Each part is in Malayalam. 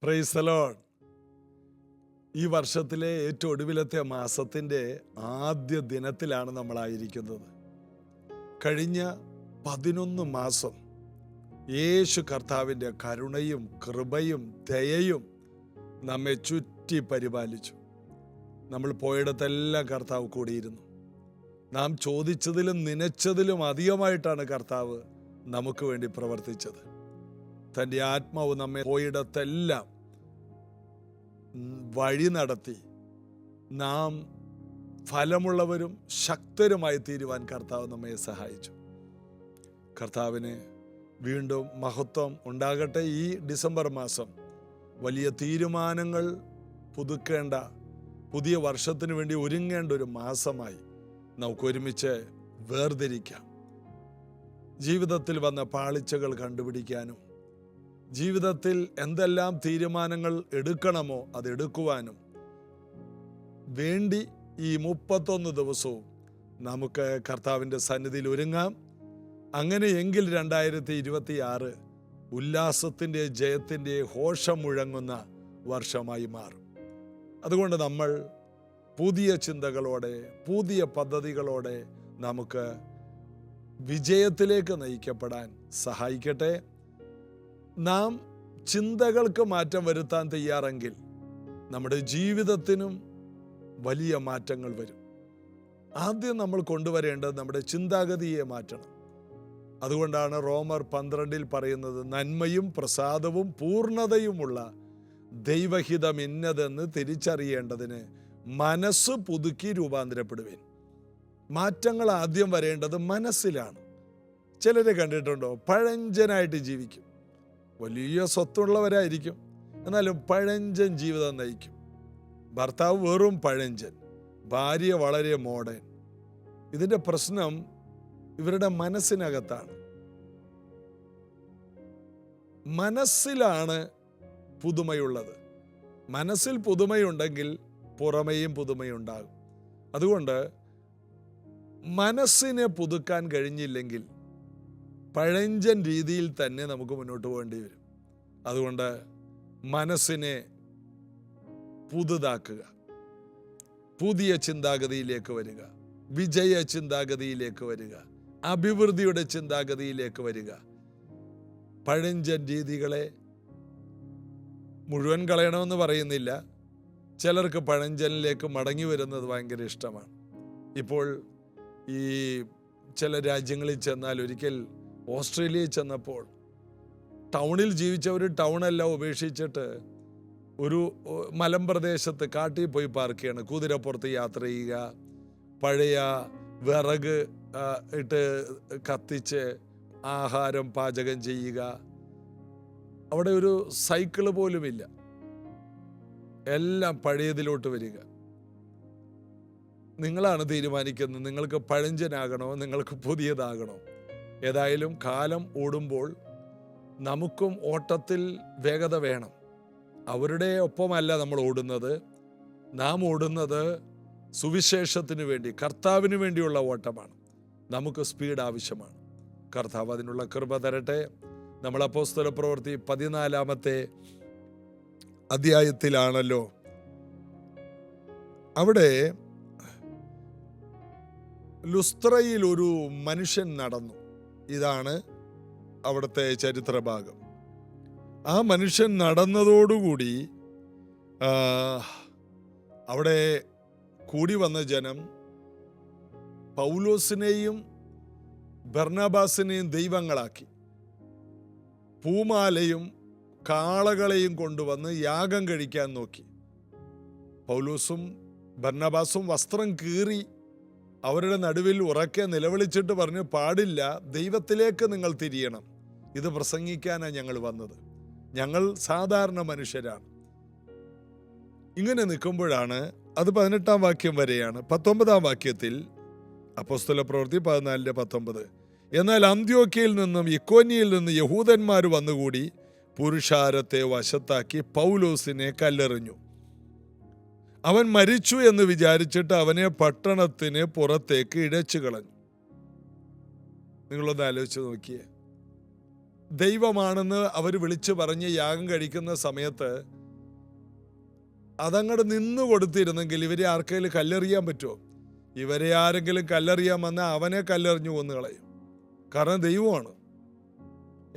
Praise the Lord. ഈ വർഷത്തിലെ ഏറ്റവും ഒടുവിലത്തെ മാസത്തിൻ്റെ ആദ്യ ദിനത്തിലാണ് നമ്മളായിരിക്കുന്നത്. കഴിഞ്ഞ 11 മാസം യേശു കർത്താവിൻ്റെ കരുണയും കൃപയും ദയയും നമ്മെ ചുറ്റി പരിപാലിച്ചു. നമ്മൾ പോയിടത്തെല്ലാം കർത്താവ് കൂടിയിരുന്നു. നാം ചോദിച്ചതിലും നനച്ചതിലും അധികമായിട്ടാണ് കർത്താവ് നമുക്ക് വേണ്ടി പ്രവർത്തിച്ചത്. തൻ്റെ ആത്മാവ് നമ്മെ പോയിടത്തെല്ലാം വഴി നടത്തി നാം ഫലമുള്ളവരും ശക്തരുമായി തീരുവാൻ കർത്താവ് നമ്മെ സഹായിച്ചു. കർത്താവിന് വീണ്ടും മഹത്വം ഉണ്ടാകട്ടെ. ഈ ഡിസംബർ മാസം വലിയ തീരുമാനങ്ങൾ പുതുക്കേണ്ട, പുതിയ വർഷത്തിന് വേണ്ടി ഒരുങ്ങേണ്ട ഒരു മാസമായി നമുക്ക് ഒരുമിച്ച് വേർതിരിക്കാം. ജീവിതത്തിൽ വന്ന പാളിച്ചകൾ കണ്ടുപിടിക്കാനും ജീവിതത്തിൽ എന്തെല്ലാം തീരുമാനങ്ങൾ എടുക്കണമോ അതെടുക്കുവാനും വേണ്ടി ഈ 31 ദിവസവും നമുക്ക് കർത്താവിൻ്റെ സന്നിധിയിൽ ഒരുങ്ങാം. അങ്ങനെയെങ്കിൽ 2026 ഉല്ലാസത്തിൻ്റെ ജയത്തിൻ്റെ ഘോഷം മുഴങ്ങുന്ന വർഷമായി മാറും. അതുകൊണ്ട് നമ്മൾ പുതിയ ചിന്തകളോടെ പുതിയ പദ്ധതികളോടെ നമുക്ക് വിജയത്തിലേക്ക് നയിക്കപ്പെടാൻ സഹായിക്കട്ടെ. നാം ചിന്തകൾക്ക് മാറ്റം വരുത്താൻ തയ്യാറെങ്കിൽ നമ്മുടെ ജീവിതത്തിനും വലിയ മാറ്റങ്ങൾ വരും. ആദ്യം നമ്മൾ കൊണ്ടുവരേണ്ടത് നമ്മുടെ ചിന്താഗതിയെ മാറ്റണം. അതുകൊണ്ടാണ് റോമർ 12 പറയുന്നത്, നന്മയും പ്രസാദവും പൂർണ്ണതയുമുള്ള ദൈവഹിതം ഇന്നതെന്ന് തിരിച്ചറിയേണ്ടതിന് മനസ്സ് പുതുക്കി രൂപാന്തരപ്പെടുവേൻ. മാറ്റങ്ങൾ ആദ്യം വരേണ്ടത് മനസ്സിലാണ്. ചിലരെ കണ്ടിട്ടുണ്ടോ, പഴഞ്ചനായിട്ട് ജീവിക്കും. വലിയ സ്വത്തുള്ളവരായിരിക്കും, എന്നാലും പഴഞ്ചൻ ജീവിതം നയിക്കും. ഭർത്താവ് വെറും പഴഞ്ചൻ, ഭാര്യ വളരെ മോഡേൺ. ഇതിൻ്റെ പ്രശ്നം ഇവരുടെ മനസ്സിനകത്താണ്. മനസ്സിലാണ് പുതുമയുള്ളത്. മനസ്സിൽ പുതുമയുണ്ടെങ്കിൽ പുറമേയും പുതുമയുണ്ടാകും. അതുകൊണ്ട് മനസ്സിനെ പുതുക്കാൻ കഴിഞ്ഞില്ലെങ്കിൽ പഴഞ്ചൻ രീതിയിൽ തന്നെ നമുക്ക് മുന്നോട്ട് പോകേണ്ടി വരും. അതുകൊണ്ട് മനസ്സിനെ പുതുതാക്കുക, പുതിയ ചിന്താഗതിയിലേക്ക് വരിക, വിജയ ചിന്താഗതിയിലേക്ക് വരിക, അഭിവൃദ്ധിയുടെ ചിന്താഗതിയിലേക്ക് വരിക. പഴഞ്ചൻ രീതികളെ മുഴുവൻ കളയണമെന്ന് പറയുന്നില്ല. ചിലർക്ക് പഴഞ്ചനിലേക്ക് മടങ്ങി വരുന്നത് ഭയങ്കര ഇഷ്ടമാണ്. ഇപ്പോൾ ഈ ചില രാജ്യങ്ങളിൽ ചെന്നാൽ, ഒരിക്കൽ ഓസ്ട്രേലിയയിൽ ചെന്നപ്പോൾ ടൗണിൽ ജീവിച്ചവർ ടൗണെല്ലാം ഉപേക്ഷിച്ചിട്ട് ഒരു മലമ്പ്രദേശത്ത് കാട്ടിൽ പോയി പാർക്ക് ചെയ്യണം. കുതിരപ്പുറത്ത് യാത്ര ചെയ്യുക, പഴയ വിറക് ഇട്ട് കത്തിച്ച് ആഹാരം പാചകം ചെയ്യുക. അവിടെ ഒരു സൈക്കിള് പോലുമില്ല, എല്ലാം പഴയതിലോട്ട് വരിക. നിങ്ങളാണ് തീരുമാനിക്കുന്നത്, നിങ്ങൾക്ക് പഴഞ്ചനാകണോ നിങ്ങൾക്ക് പുതിയതാകണോ. ഏതായാലും കാലം ഓടുമ്പോൾ നമുക്കും ഓട്ടത്തിൽ വേഗത വേണം. അവരുടെ ഒപ്പമല്ല നമ്മൾ ഓടുന്നത്. നാം ഓടുന്നത് സുവിശേഷത്തിന് വേണ്ടി, കർത്താവിന് വേണ്ടിയുള്ള ഓട്ടമാണ്. നമുക്ക് സ്പീഡ് ആവശ്യമാണ്. കർത്താവ് അതിനുള്ള കൃപ തരട്ടെ. നമ്മൾ അപ്പോസ്തലപ്രവൃത്തി 14-ാമത്തെ അധ്യായത്തിലാണല്ലോ. അവിടെ ലുസ്ത്രയിൽ ഒരു മനുഷ്യൻ നടന്നു. ഇതാണ് അവിടുത്തെ ചരിത്രഭാഗം. ആ മനുഷ്യൻ നടന്നതോടുകൂടി അവിടെ കൂടി വന്ന ജനം പൗലോസിനെയും ബർന്നബാസിനെയും ദൈവങ്ങളാക്കി. പൂമാലയും കാളകളെയും കൊണ്ടുവന്ന് യാഗം കഴിക്കാൻ നോക്കി. പൗലോസും ബർന്നബാസും വസ്ത്രം കീറി അവരുടെ നടുവിൽ ഉറക്കെ നിലവിളിച്ചിട്ട് പറഞ്ഞു, പാടില്ല, ദൈവത്തിലേക്ക് നിങ്ങൾ തിരിയണം. ഇത് പ്രസംഗിക്കാനാണ് ഞങ്ങൾ വന്നത്. ഞങ്ങൾ സാധാരണ മനുഷ്യരാണ്. ഇങ്ങനെ നിൽക്കുമ്പോഴാണ്, അത് 18-ാം വാക്യം വരെയാണ്. 19-ാം വാക്യത്തിൽ അപ്പോസ്തലപ്രവൃത്തി 14:19, എന്നാൽ അന്ത്യോക്യയിൽ നിന്നും ഇക്കോന്യയിൽ നിന്ന് യഹൂദന്മാർ വന്നുകൂടി പുരുഷാരത്തെ വശത്താക്കി പൗലോസിനെ കല്ലെറിഞ്ഞു. അവൻ മരിച്ചു എന്ന് വിചാരിച്ചിട്ട് അവനെ പട്ടണത്തിന് പുറത്തേക്ക് ഇഴച്ചു കളഞ്ഞു. നിങ്ങളൊന്ന് ആലോചിച്ച് നോക്കിയേ. ദൈവമാണെന്ന് അവർ വിളിച്ചു പറഞ്ഞ് യാഗം കഴിക്കുന്ന സമയത്ത് അതങ്ങോട്ട് നിന്നു കൊടുത്തിരുന്നെങ്കിൽ ഇവരെ ആർക്കെങ്കിലും കല്ലെറിയാൻ പറ്റുമോ? ഇവരെ ആരെങ്കിലും കല്ലെറിയാൻ വന്നാൽ അവനെ കല്ലെറിഞ്ഞു കൊന്നു കളയും, കാരണം ദൈവമാണ്.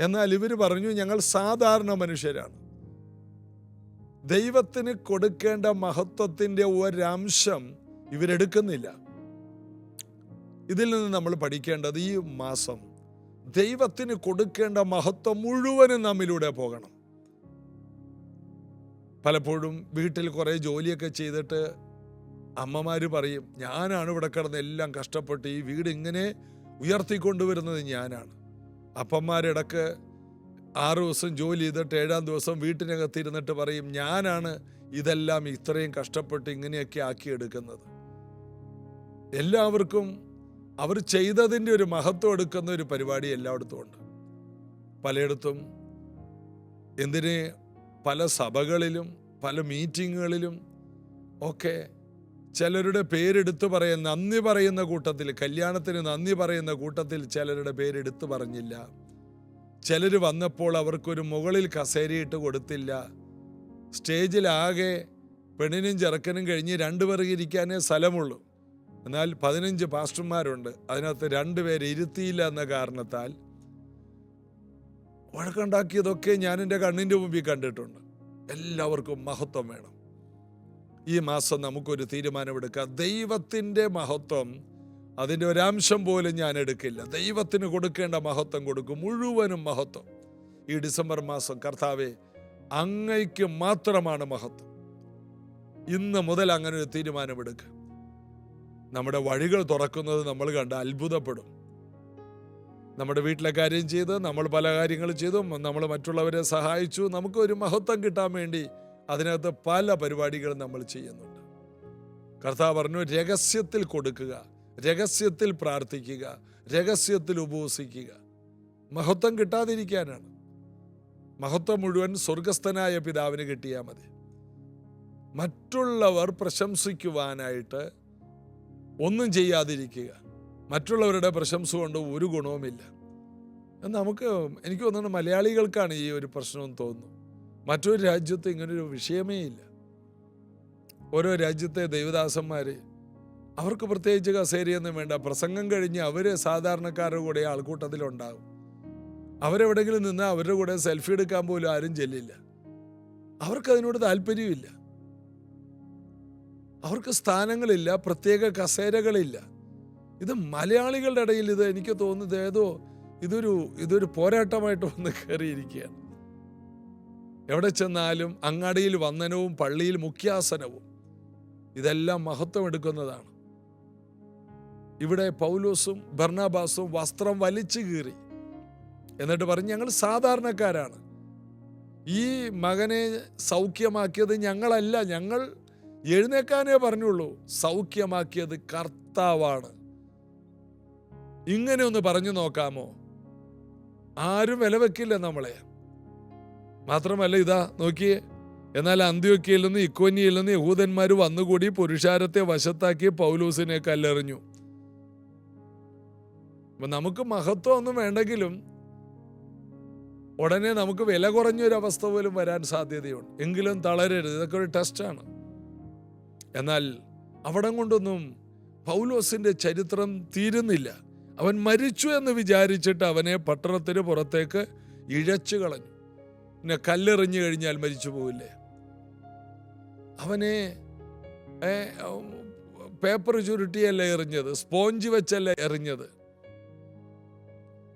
എന്നാൽ ഇവർ പറഞ്ഞു, ഞങ്ങൾ സാധാരണ മനുഷ്യരാണ്. ദൈവത്തിന് കൊടുക്കേണ്ട മഹത്വത്തിൻ്റെ ഒരംശം ഇവരെടുക്കുന്നില്ല. ഇതിൽ നിന്ന് നമ്മൾ പഠിക്കേണ്ടത്, ഈ മാസം ദൈവത്തിന് കൊടുക്കേണ്ട മഹത്വം മുഴുവനും നമ്മിലൂടെ പോകണം. പലപ്പോഴും വീട്ടിൽ കുറേ ജോലിയൊക്കെ ചെയ്തിട്ട് അമ്മമാർ പറയും, ഞാനാണ് ഇവിടെ കിടന്ന് എല്ലാം കഷ്ടപ്പെട്ട് ഈ വീട് ഇങ്ങനെ ഉയർത്തിക്കൊണ്ടുവരുന്നത് ഞാനാണ്. അപ്പന്മാരിടക്ക് 6 ദിവസം ജോലി ചെയ്തിട്ട് 7-ാം ദിവസം വീട്ടിനകത്തിരുന്നിട്ട് പറയും, ഞാനാണ് ഇതെല്ലാം ഇത്രയും കഷ്ടപ്പെട്ട് ഇങ്ങനെയൊക്കെ ആക്കിയെടുക്കുന്നത്. എല്ലാവർക്കും അവർ ചെയ്തതിൻ്റെ ഒരു മഹത്വം എടുക്കുന്ന ഒരു പരിപാടി എല്ലായിടത്തും ഉണ്ട്. പലയിടത്തും എന്തിന് പല സഭകളിലും പല മീറ്റിങ്ങുകളിലും ഒക്കെ ചിലരുടെ പേരെടുത്ത് പറയുന്ന, നന്ദി പറയുന്ന കൂട്ടത്തിൽ, കല്യാണത്തിന് നന്ദി പറയുന്ന കൂട്ടത്തിൽ ചിലരുടെ പേരെടുത്ത് പറഞ്ഞില്ല. ചിലർ വന്നപ്പോൾ അവർക്കൊരു മുകളിൽ കസേരയിട്ട് കൊടുത്തില്ല. സ്റ്റേജിലാകെ പെണ്ണിനും ചെറുക്കനും കഴിഞ്ഞ് 2 പേർ ഇരിക്കാനേ സ്ഥലമുള്ളൂ. എന്നാൽ 15 പാസ്റ്റർമാരുണ്ട്, അതിനകത്ത് 2 പേരെ ഇരുത്തിയില്ല എന്ന കാരണത്താൽ വഴക്കുണ്ടാക്കിയതൊക്കെ ഞാൻ എൻ്റെ കണ്ണിൻ്റെ മുമ്പിൽ കണ്ടിട്ടുണ്ട്. എല്ലാവർക്കും മഹത്വം വേണം. ഈ മാസം നമുക്കൊരു തീരുമാനമെടുക്കാം, ദൈവത്തിൻ്റെ മഹത്വം അതിൻ്റെ ഒരംശം പോലും ഞാൻ എടുക്കില്ല. ദൈവത്തിന് കൊടുക്കേണ്ട മഹത്വം കൊടുക്കും, മുഴുവനും മഹത്വം. ഈ ഡിസംബർ മാസം കർത്താവേ, അങ്ങയ്ക്ക് മാത്രമാണ് മഹത്വം. ഇന്ന് മുതൽ അങ്ങനെ ഒരു തീരുമാനമെടുക്കുക. നമ്മുടെ വഴികൾ തുറക്കുന്നത് നമ്മൾ കണ്ട് അത്ഭുതപ്പെടും. നമ്മുടെ വീട്ടിലെ കാര്യം ചെയ്ത് നമ്മൾ പല കാര്യങ്ങൾ ചെയ്തു, നമ്മൾ മറ്റുള്ളവരെ സഹായിച്ചു, നമുക്കൊരു മഹത്വം കിട്ടാൻ വേണ്ടി അതിനകത്ത് പല പരിപാടികളും നമ്മൾ ചെയ്യുന്നുണ്ട്. കർത്താവ് പറഞ്ഞു, രഹസ്യത്തിൽ കൊടുക്കുക, രഹസ്യത്തിൽ പ്രാർത്ഥിക്കുക, രഹസ്യത്തിൽ ഉപവസിക്കുക. മഹത്വം കിട്ടാതിരിക്കാനാണ്. മഹത്വം മുഴുവൻ സ്വർഗസ്ഥനായ പിതാവിന് കിട്ടിയാൽ മതി. മറ്റുള്ളവർ പ്രശംസിക്കുവാനായിട്ട് ഒന്നും ചെയ്യാതിരിക്കുക. മറ്റുള്ളവരുടെ പ്രശംസ കൊണ്ട് ഒരു ഗുണവുമില്ല. എനിക്ക് തോന്നുന്നു മലയാളികൾക്കാണ് ഈ ഒരു പ്രശ്നം തോന്നുന്നു. മറ്റൊരു രാജ്യത്ത് ഇങ്ങനൊരു വിഷയമേ ഇല്ല. ഓരോ രാജ്യത്തെ ദൈവദാസന്മാർ, അവർക്ക് പ്രത്യേകിച്ച് കസേരയൊന്നും വേണ്ട. പ്രസംഗം കഴിഞ്ഞ് അവർ സാധാരണക്കാരുടെ കൂടെ ആൾക്കൂട്ടത്തിലുണ്ടാകും. അവരെവിടെയെങ്കിലും നിന്ന് അവരുടെ കൂടെ സെൽഫി എടുക്കാൻ പോലും ആരും ചെല്ലില്ല. അവർക്കതിനോട് താല്പര്യമില്ല. അവർക്ക് സ്ഥാനങ്ങളില്ല, പ്രത്യേക കസേരകളില്ല. ഇത് മലയാളികളുടെ ഇടയിൽ ഇത് എനിക്ക് തോന്നുന്നത് ഇതൊരു പോരാട്ടമായിട്ട് വന്ന് കയറിയിരിക്കുകയാണ്. എവിടെ ചെന്നാലും അങ്ങാടിയിൽ വന്ദനവും പള്ളിയിൽ മുഖ്യാസനവും ഇതെല്ലാം മഹത്വം എടുക്കുന്നതാണ്. ഇവിടെ പൗലോസും ബർണബാസും വസ്ത്രം വലിച്ചു കീറി എന്നിട്ട് പറഞ്ഞു, ഞങ്ങൾ സാധാരണക്കാരാണ്. ഈ മകനെ സൗഖ്യമാക്കിയത് ഞങ്ങളല്ല, ഞങ്ങൾ എഴുന്നേക്കാനേ പറഞ്ഞുള്ളൂ, സൗഖ്യമാക്കിയത് കർത്താവാണ്. ഇങ്ങനെ ഒന്ന് പറഞ്ഞു നോക്കാമോ? ആരും വില വെക്കില്ല നമ്മളെ. മാത്രമല്ല, ഇതാ നോക്കിയേ, എന്നാൽ അന്ത്യോക്യയിൽ നിന്ന് ഇക്കോന്യയിൽ നിന്ന് യഹൂദന്മാർ വന്നുകൂടി പുരുഷാരത്തെ വശത്താക്കി പൗലോസിനെ കല്ലെറിഞ്ഞു. നമുക്ക് മഹത്വം ഒന്നും വേണ്ടെങ്കിലും ഉടനെ നമുക്ക് വില കുറഞ്ഞൊരവസ്ഥ പോലും വരാൻ സാധ്യതയുണ്ട്. എങ്കിലും തളരരുത്, ഇതൊക്കെ ഒരു ടെസ്റ്റാണ്. എന്നാൽ അവിടം കൊണ്ടൊന്നും പൗലോസിന്റെ ചരിത്രം തീരുന്നില്ല. അവൻ മരിച്ചു എന്ന് വിചാരിച്ചിട്ട് അവനെ പട്ടണത്തിന് പുറത്തേക്ക് ഇഴച്ചു കളഞ്ഞു. പിന്നെ കല്ലെറിഞ്ഞു കഴിഞ്ഞാൽ മരിച്ചു പോവില്ലേ? അവനെ പേപ്പർ ചുരുട്ടിയല്ല എറിഞ്ഞത്, സ്പോഞ്ച് വെച്ചല്ല എറിഞ്ഞത്.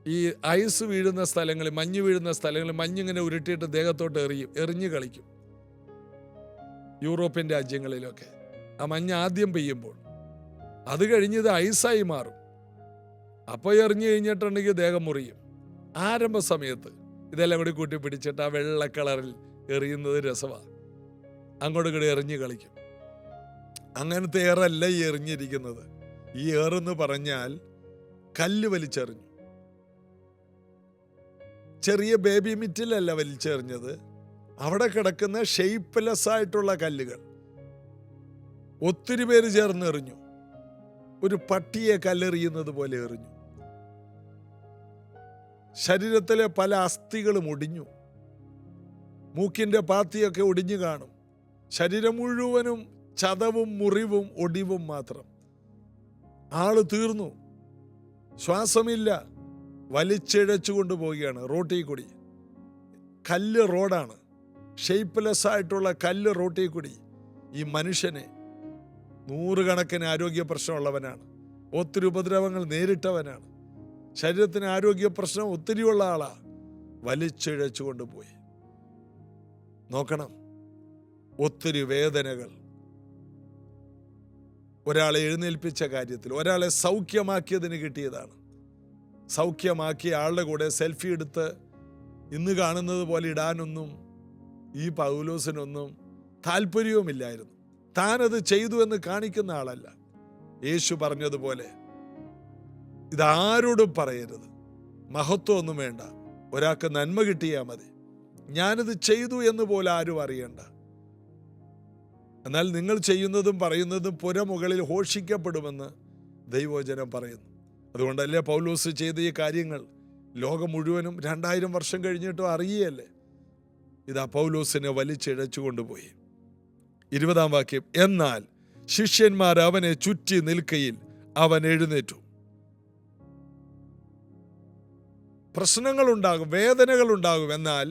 ഈ ഐസ് വീഴുന്ന സ്ഥലങ്ങളിൽ, മഞ്ഞ് വീഴുന്ന സ്ഥലങ്ങളിൽ മഞ്ഞിങ്ങനെ ഉരുട്ടിയിട്ട് ദേഹത്തോട്ട് എറിഞ്ഞു കളിക്കും. യൂറോപ്യൻ രാജ്യങ്ങളിലൊക്കെ ആ മഞ്ഞ് ആദ്യം പെയ്യുമ്പോൾ അത് കഴിഞ്ഞത് ഐസായി മാറും. അപ്പോൾ എറിഞ്ഞു കഴിഞ്ഞിട്ടുണ്ടെങ്കിൽ ദേഹം മുറിയും. ആരംഭ സമയത്ത് ഇതെല്ലാം കൂടി കൂട്ടി പിടിച്ചിട്ട് ആ വെള്ള കളറിൽ എറിയുന്നത് രസമാണ്. അങ്ങോട്ട് കൂടി എറിഞ്ഞു കളിക്കും. അങ്ങനത്തെ ഏറല്ല ഈ എറിഞ്ഞിരിക്കുന്നത്. ഈ ഏറെന്ന് പറഞ്ഞാൽ കല്ല് വലിച്ചെറിഞ്ഞു. ചെറിയ ബേബി മിറ്റിലല്ല വലിച്ചെറിഞ്ഞത്, അവിടെ കിടക്കുന്ന ഷെയ്പ്പ്ലെസ് ആയിട്ടുള്ള കല്ലുകൾ ഒത്തിരി പേര് ചേർന്ന് എറിഞ്ഞു. ഒരു പട്ടിയെ കല്ലെറിയുന്നത് പോലെ എറിഞ്ഞു. ശരീരത്തിലെ പല അസ്ഥികളും ഒടിഞ്ഞു. മൂക്കിൻ്റെ പാത്തിയൊക്കെ ഒടിഞ്ഞു കാണും. ശരീരം മുഴുവനും ചതവും മുറിവും ഒടിവും മാത്രം. ആള് തീർന്നു. ശ്വാസമില്ല. വലിച്ചിഴച്ചു കൊണ്ടുപോവുകയാണ് റോട്ടിൽ കൂടി. കല്ല് റോഡാണ്, ഷെയ്പ്പ്ലെസ് ആയിട്ടുള്ള കല്ല് റോട്ടിൽ കൂടി. ഈ മനുഷ്യനെ, നൂറുകണക്കിന് ആരോഗ്യ പ്രശ്നമുള്ളവനാണ്, ഒത്തിരി ഉപദ്രവങ്ങൾ നേരിട്ടവനാണ്, ശരീരത്തിന് ആരോഗ്യ പ്രശ്നം ഒത്തിരിയുള്ള ആളാ, വലിച്ചിഴച്ചു കൊണ്ടുപോയി. നോക്കണം, ഒത്തിരി വേദനകൾ. ഒരാളെ എഴുന്നേൽപ്പിച്ച കാര്യത്തിൽ, ഒരാളെ സൗഖ്യമാക്കിയതിന് കിട്ടിയതാണ്. സൗഖ്യമാക്കിയ ആളുടെ കൂടെ സെൽഫി എടുത്ത് ഇന്ന് കാണുന്നത് പോലെ ഇടാനൊന്നും ഈ പൗലോസിനൊന്നും താല്പര്യവുമില്ലായിരുന്നു. താനത് ചെയ്തു എന്ന് കാണിക്കുന്ന ആളല്ല. യേശു പറഞ്ഞതുപോലെ ഇതാരോടും പറയരുത്, മഹത്വമൊന്നും വേണ്ട, ഒരാൾക്ക് നന്മ കിട്ടിയാൽ മതി, ഞാനിത് ചെയ്തു എന്ന് പോലെ ആരും അറിയണ്ട. എന്നാൽ നിങ്ങൾ ചെയ്യുന്നതും പറയുന്നതും പുരമുകളിൽ ഘോഷിക്കപ്പെടുമെന്ന് ദൈവവചനം പറയുന്നു. അതുകൊണ്ടല്ലേ പൗലോസ് ചെയ്ത ഈ കാര്യങ്ങൾ ലോകം മുഴുവനും 2000 വർഷം കഴിഞ്ഞിട്ടും അറിയല്ലേ. ഇതാ പൗലോസിനെ വലിച്ചിഴച്ചു കൊണ്ടുപോയി. 20-ാം വാക്യം, എന്നാൽ ശിഷ്യന്മാർ അവനെ ചുറ്റി നിൽക്കയിൽ അവൻ എഴുന്നേറ്റു. പ്രശ്നങ്ങളുണ്ടാകും, വേദനകളുണ്ടാകും. എന്നാൽ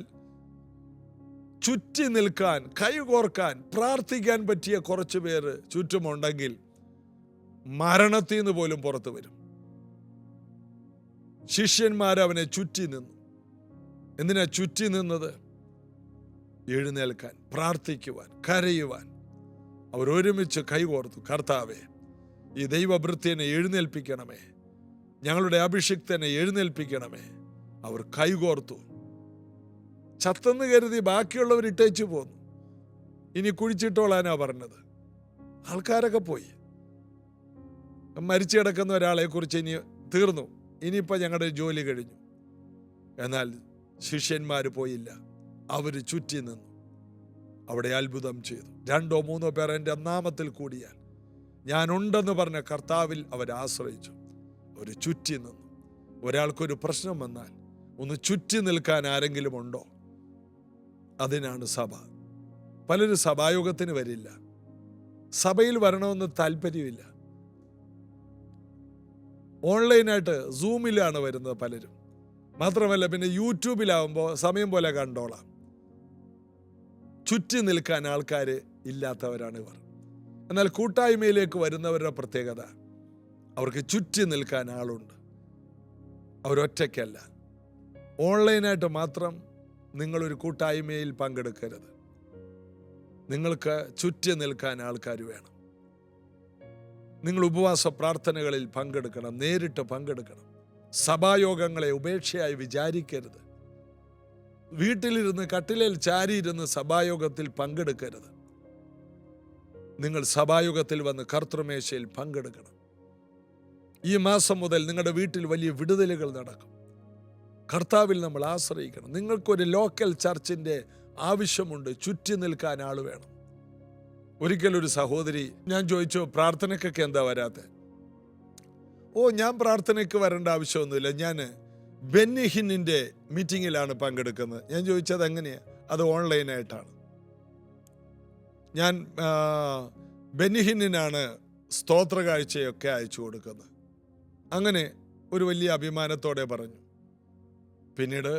ചുറ്റി നിൽക്കാൻ, കൈകോർക്കാൻ, പ്രാർത്ഥിക്കാൻ പറ്റിയ കുറച്ച് പേര് ചുറ്റുമുണ്ടെങ്കിൽ മരണത്തിൽ നിന്ന് പോലും പുറത്തു വരും. ശിഷ്യന്മാർ അവനെ ചുറ്റി നിന്നു. എന്തിനാ ചുറ്റി നിന്നത്? എഴുന്നേൽക്കാൻ, പ്രാർത്ഥിക്കുവാൻ, കരയുവാൻ. അവർ ഒരുമിച്ച് കൈകോർത്തു, കർത്താവേ, ഈ ദൈവഭൃത്യനെ എഴുന്നേൽപ്പിക്കണമേ, ഞങ്ങളുടെ അഭിഷിക്തനെ എഴുന്നേൽപ്പിക്കണമേ. അവർ കൈകോർത്തു. ചത്തെന്ന് കരുതി ബാക്കിയുള്ളവർ ഇട്ടേച്ചു പോന്നു. ഇനി കുഴിച്ചിട്ടോളാനാ പറഞ്ഞത്. ആൾക്കാരൊക്കെ പോയി. മരിച്ചു കിടക്കുന്ന ഒരാളെ കുറിച്ച് ഇനി തീർന്നു, ഇനിയിപ്പോൾ ഞങ്ങളുടെ ജോലി കഴിഞ്ഞു. എന്നാൽ ശിഷ്യന്മാർ പോയില്ല, അവർ ചുറ്റി നിന്നു. അവിടെ അത്ഭുതം ചെയ്തു. 2-3 പേർ എൻ്റെ നാമത്തിൽ കൂടിയാൽ ഞാനുണ്ടെന്ന് പറഞ്ഞ കർത്താവിൽ അവർ ആശ്രയിച്ചു. അവർ ചുറ്റി നിന്നു. ഒരാൾക്കൊരു പ്രശ്നം വന്നാൽ ഒന്ന് ചുറ്റി നിൽക്കാൻ ആരെങ്കിലും ഉണ്ടോ? അതിനാണ് സഭ. പലരും സഭായോഗത്തിന് വരില്ല, സഭയിൽ വരണമെന്ന് താല്പര്യമില്ല. ഓൺലൈനായിട്ട് സൂമിലാണ് വരുന്നത് പലരും. മാത്രമല്ല പിന്നെ യൂട്യൂബിലാവുമ്പോൾ സമയം പോലെ കണ്ടോളാം. ചുറ്റി നിൽക്കാൻ ആൾക്കാർ ഇല്ലാത്തവരാണ് ഇവർ. എന്നാൽ കൂട്ടായ്മയിലേക്ക് വരുന്നവരുടെ പ്രത്യേകത, അവർക്ക് ചുറ്റി നിൽക്കാൻ ആളുണ്ട്. അവരൊറ്റയ്ക്കല്ല. ഓൺലൈനായിട്ട് മാത്രം നിങ്ങളൊരു കൂട്ടായ്മയിൽ പങ്കെടുക്കരുത്. നിങ്ങൾക്ക് ചുറ്റി നിൽക്കാൻ ആൾക്കാർ വേണം. നിങ്ങൾ ഉപവാസ പ്രാർത്ഥനകളിൽ പങ്കെടുക്കണം, നേരിട്ട് പങ്കെടുക്കണം. സഭായോഗങ്ങളെ ഉപേക്ഷയായി വിചാരിക്കരുത്. വീട്ടിലിരുന്ന് കട്ടിലിൽ ചാരിയിരുന്ന് സഭായോഗത്തിൽ പങ്കെടുക്കരുത്. നിങ്ങൾ സഭായോഗത്തിൽ വന്ന് കർത്തൃമേശയിൽ പങ്കെടുക്കണം. ഈ മാസം മുതൽ നിങ്ങളുടെ വീട്ടിൽ വലിയ വിടുതലുകൾ നടക്കും. കർത്താവിൽ നമ്മൾ ആശ്രയിക്കണം. നിങ്ങൾക്കൊരു ലോക്കൽ ചർച്ചിൻ്റെ ആവശ്യമുണ്ട്. ചുറ്റി നിൽക്കാൻ ആൾ വേണം. ഒരിക്കലൊരു സഹോദരി, ഞാൻ ചോദിച്ചു, പ്രാർത്ഥനയ്ക്കൊക്കെ എന്താ വരാത്തെ? ഞാൻ പ്രാർത്ഥനയ്ക്ക് വരേണ്ട ആവശ്യമൊന്നുമില്ല, ഞാൻ ബെന്നിഹിന്നിൻ്റെ മീറ്റിങ്ങിലാണ് പങ്കെടുക്കുന്നത്. ഞാൻ ചോദിച്ചത് എങ്ങനെയാ? അത് ഓൺലൈനായിട്ടാണ്. ഞാൻ ബെന്നിഹിന്നിനാണ് സ്തോത്ര കാഴ്ചയൊക്കെ അയച്ചു കൊടുക്കുന്നത്. അങ്ങനെ ഒരു വലിയ അഭിമാനത്തോടെ പറഞ്ഞു. പിന്നീട്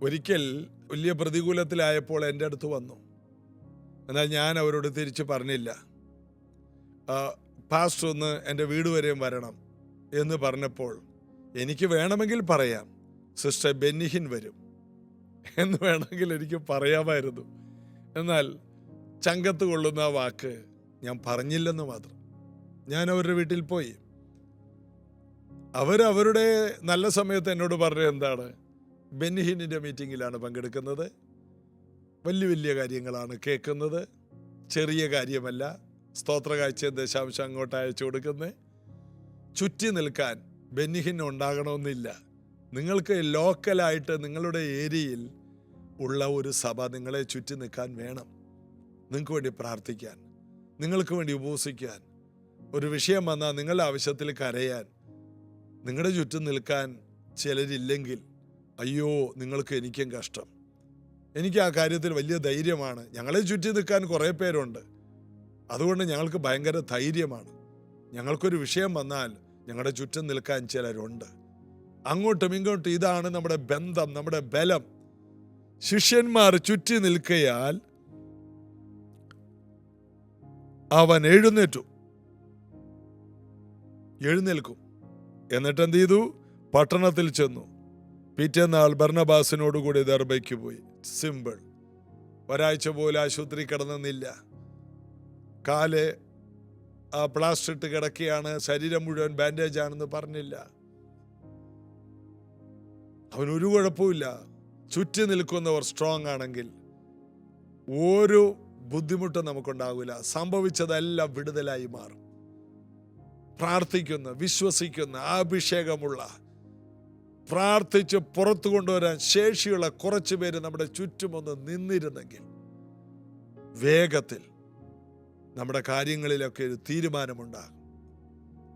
ഒരിക്കൽ വലിയ പ്രതികൂലത്തിലായപ്പോൾ എൻ്റെ അടുത്ത് വന്നു. എന്നാൽ ഞാൻ അവരോട് തിരിച്ച് പറഞ്ഞില്ല. പാസ്റ്റർ ഒന്ന് എൻ്റെ വീട് വരെയും വരണം എന്ന് പറഞ്ഞപ്പോൾ എനിക്ക് വേണമെങ്കിൽ പറയാം, സിസ്റ്റർ ബെന്നിഹിൻ വരും എന്ന് വേണമെങ്കിൽ എനിക്ക് പറയാമായിരുന്നു. എന്നാൽ ചങ്കത്ത് കൊള്ളുന്ന വാക്ക് ഞാൻ പറഞ്ഞില്ലെന്ന് മാത്രം. ഞാൻ അവരുടെ വീട്ടിൽ പോയി. അവരുടെ നല്ല സമയത്ത് എന്നോട് പറഞ്ഞത് എന്താണ്? ബെന്നിഹിന്നിൻ്റെ മീറ്റിങ്ങിലാണ് പങ്കെടുക്കുന്നത്, വലിയ വലിയ കാര്യങ്ങളാണ് കേൾക്കുന്നത്, ചെറിയ കാര്യമല്ല. സ്തോത്ര കാഴ്ച ദശാംശം അങ്ങോട്ട് അയച്ചു കൊടുക്കുന്നത്. ചുറ്റി നിൽക്കാൻ ബെന്നിഹിൻ ഉണ്ടാകണമെന്നില്ല. നിങ്ങൾക്ക് ലോക്കലായിട്ട് നിങ്ങളുടെ ഏരിയയിൽ ഉള്ള ഒരു സഭ നിങ്ങളെ ചുറ്റി നിൽക്കാൻ വേണം. നിങ്ങൾക്ക് വേണ്ടി പ്രാർത്ഥിക്കാൻ, നിങ്ങൾക്ക് വേണ്ടി ഉപവസിക്കാൻ, ഒരു വിഷയം വന്നാൽ നിങ്ങളുടെ ആവശ്യത്തിൽ കരയാൻ, നിങ്ങളുടെ ചുറ്റും നിൽക്കാൻ ചിലരില്ലെങ്കിൽ അയ്യോ നിങ്ങൾക്ക് എനിക്കും കഷ്ടം. എനിക്ക് ആ കാര്യത്തിൽ വലിയ ധൈര്യമാണ്. ഞങ്ങളെ ചുറ്റി നിൽക്കാൻ കുറേ പേരുണ്ട്, അതുകൊണ്ട് ഞങ്ങൾക്ക് ഭയങ്കര ധൈര്യമാണ്. ഞങ്ങൾക്കൊരു വിഷയം വന്നാൽ ഞങ്ങളുടെ ചുറ്റും നിൽക്കാൻ ചിലരുണ്ട്. അങ്ങോട്ടും ഇങ്ങോട്ടും ഇതാണ് നമ്മുടെ ബന്ധം, നമ്മുടെ ബലം. ശിഷ്യന്മാർ ചുറ്റി നിൽക്കയാൽ അവൻ എഴുന്നേൽക്കും. എന്നിട്ട് എന്ത് ചെയ്തു? പട്ടണത്തിൽ ചെന്നു. പിറ്റേന്നാൾ ബർന്നബാസിനോടുകൂടി ദർബയ്ക്ക് പോയി. സിമ്പിൾ. ഒരാഴ്ച പോലും ആശുപത്രി കിടന്നില്ല. കാല് പ്ലാസ്റ്റർ ഇട്ട് കിടക്കുകയാണ്, ശരീരം മുഴുവൻ ബാൻഡേജ് ആണെന്ന് പറഞ്ഞില്ല. അവനൊരു കുഴപ്പമില്ല. ചുറ്റി നിൽക്കുന്നവർ സ്ട്രോങ് ആണെങ്കിൽ ഒരു ബുദ്ധിമുട്ടും നമുക്കുണ്ടാകില്ല. സംഭവിച്ചതെല്ലാം വിടുതലായി മാറും. പ്രാർത്ഥിക്കുന്ന, വിശ്വസിക്കുന്ന, അഭിഷേകമുള്ള, പ്രാർത്ഥിച്ച് പുറത്തു കൊണ്ടുവരാൻ ശേഷിയുള്ള കുറച്ചു പേര് നമ്മുടെ ചുറ്റുമൊന്ന് നിന്നിരുന്നെങ്കിൽ വേഗത്തിൽ നമ്മുടെ കാര്യങ്ങളിലൊക്കെ ഒരു തീരുമാനമുണ്ടാകും.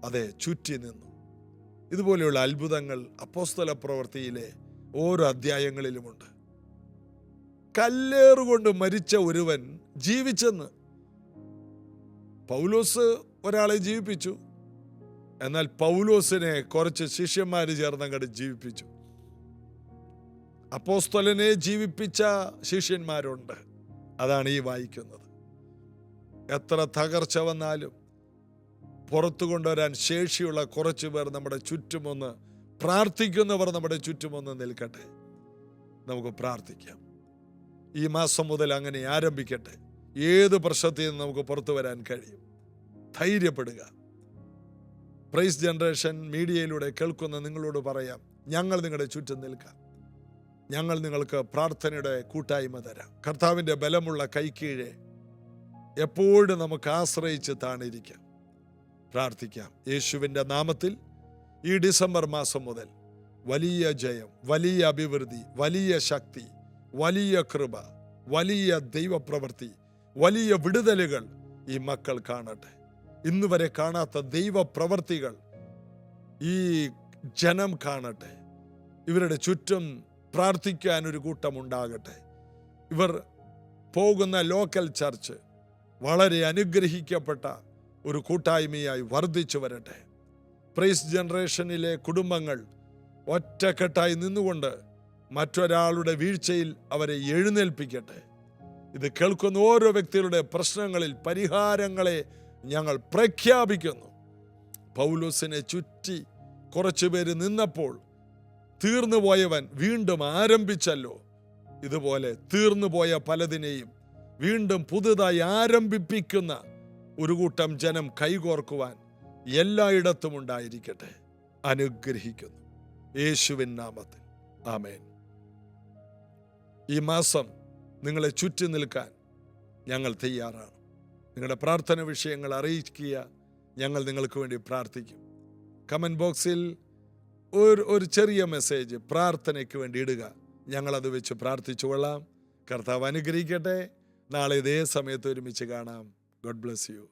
അതെ, ചുറ്റി നിന്നു. ഇതുപോലെയുള്ള അത്ഭുതങ്ങൾ അപ്പോസ്തല പ്രവൃത്തിയിലെ ഓരോ അധ്യായങ്ങളിലുമുണ്ട്. കല്ലേറുകൊണ്ട് മരിച്ച ഒരുവൻ ജീവിച്ചെന്ന്. പൗലോസ് ഒരാളെ ജീവിപ്പിച്ചു, എന്നാൽ പൗലോസിനെ കുറച്ച് ശിഷ്യന്മാർ ചേർന്നങ്ങോട്ട് ജീവിപ്പിച്ചു. അപ്പോസ്തലനെ ജീവിപ്പിച്ച ശിഷ്യന്മാരുണ്ട്. അതാണ് ഈ വായിക്കുന്നത്. എത്ര തകർച്ച വന്നാലും പുറത്തു കൊണ്ടുവരാൻ ശേഷിയുള്ള കുറച്ചു പേർ നമ്മുടെ ചുറ്റുമൊന്ന്, പ്രാർത്ഥിക്കുന്നവർ നമ്മുടെ ചുറ്റുമൊന്ന് നിൽക്കട്ടെ. നമുക്ക് പ്രാർത്ഥിക്കാം. ഈ മാസം മുതൽ അങ്ങനെ ആരംഭിക്കട്ടെ. ഏത് പ്രശ്നത്തിൽ നിന്ന് നമുക്ക് പുറത്തു വരാൻ കഴിയും. ധൈര്യപ്പെടുക. പ്രൈസ് ജനറേഷൻ മീഡിയയിലൂടെ കേൾക്കുന്ന നിങ്ങളോട് പറയാം, ഞങ്ങൾ നിങ്ങളുടെ ചുറ്റും നിൽക്കാം. ഞങ്ങൾ നിങ്ങൾക്ക് പ്രാർത്ഥനയുടെ കൂട്ടായ്മ തരാം. കർത്താവിൻ്റെ ബലമുള്ള കൈക്കീഴെ എപ്പോഴും നമുക്ക് ആശ്രയിച്ച് താണിരിക്കാം. പ്രാർത്ഥിക്കാം. യേശുവിൻ്റെ നാമത്തിൽ ഈ ഡിസംബർ മാസം മുതൽ വലിയ ജയം, വലിയ അഭിവൃദ്ധി, വലിയ ശക്തി, വലിയ കൃപ, വലിയ ദൈവപ്രവൃത്തി, വലിയ വിടുതലുകൾ ഈ മക്കൾ കാണട്ടെ. ഇന്ന് വരെ കാണാത്ത ദൈവപ്രവൃത്തികൾ ഈ ജനം കാണട്ടെ. ഇവരുടെ ചുറ്റും പ്രാർത്ഥിക്കാൻ ഒരു കൂട്ടം ഉണ്ടാകട്ടെ. ഇവർ പോകുന്ന ലോക്കൽ ചർച്ച് വളരെ അനുഗ്രഹിക്കപ്പെട്ട ഒരു കൂട്ടായ്മയായി വർദ്ധിച്ചു വരട്ടെ. പ്രൈസ് ജനറേഷനിലെ കുടുംബങ്ങൾ ഒറ്റക്കെട്ടായി നിന്നുകൊണ്ട് മറ്റൊരാളുടെ വീഴ്ചയിൽ അവരെ എഴുന്നേൽപ്പിക്കട്ടെ. ഇത് കേൾക്കുന്ന ഓരോ വ്യക്തികളുടെ പ്രശ്നങ്ങളിൽ പരിഹാരങ്ങളെ ഞങ്ങൾ പ്രഖ്യാപിക്കുന്നു. പൗലോസിനെ ചുറ്റി കുറച്ചുപേര് നിന്നപ്പോൾ തീർന്നുപോയവൻ വീണ്ടും ആരംഭിച്ചല്ലോ. ഇതുപോലെ തീർന്നുപോയ പലതിനെയും വീണ്ടും പുതുതായി ആരംഭിപ്പിക്കുന്ന ഒരു കൂട്ടം ജനം കൈകോർക്കുവാൻ എല്ലായിടത്തും ഉണ്ടായിരിക്കട്ടെ. അനുഗ്രഹിക്കുന്നു യേശുവിൻ നാമത്തിൽ. ആമേൻ. ഈ മാസം നിങ്ങളെ ചുറ്റി നിൽക്കാൻ ഞങ്ങൾ തയ്യാറാണ്. നിങ്ങളുടെ പ്രാർത്ഥന വിഷയങ്ങൾ അറിയിക്കുക. ഞങ്ങൾ നിങ്ങൾക്ക് വേണ്ടി പ്രാർത്ഥിക്കും. കമൻറ്റ് ബോക്സിൽ ഒരു ചെറിയ മെസ്സേജ് പ്രാർത്ഥനയ്ക്ക് വേണ്ടി ഇടുക. ഞങ്ങളത് വെച്ച് പ്രാർത്ഥിച്ചു കൊള്ളാം. കർത്താവ് അനുഗ്രഹിക്കട്ടെ. നാളെ ഇതേ സമയത്ത് ഒരുമിച്ച് കാണാം. God bless you.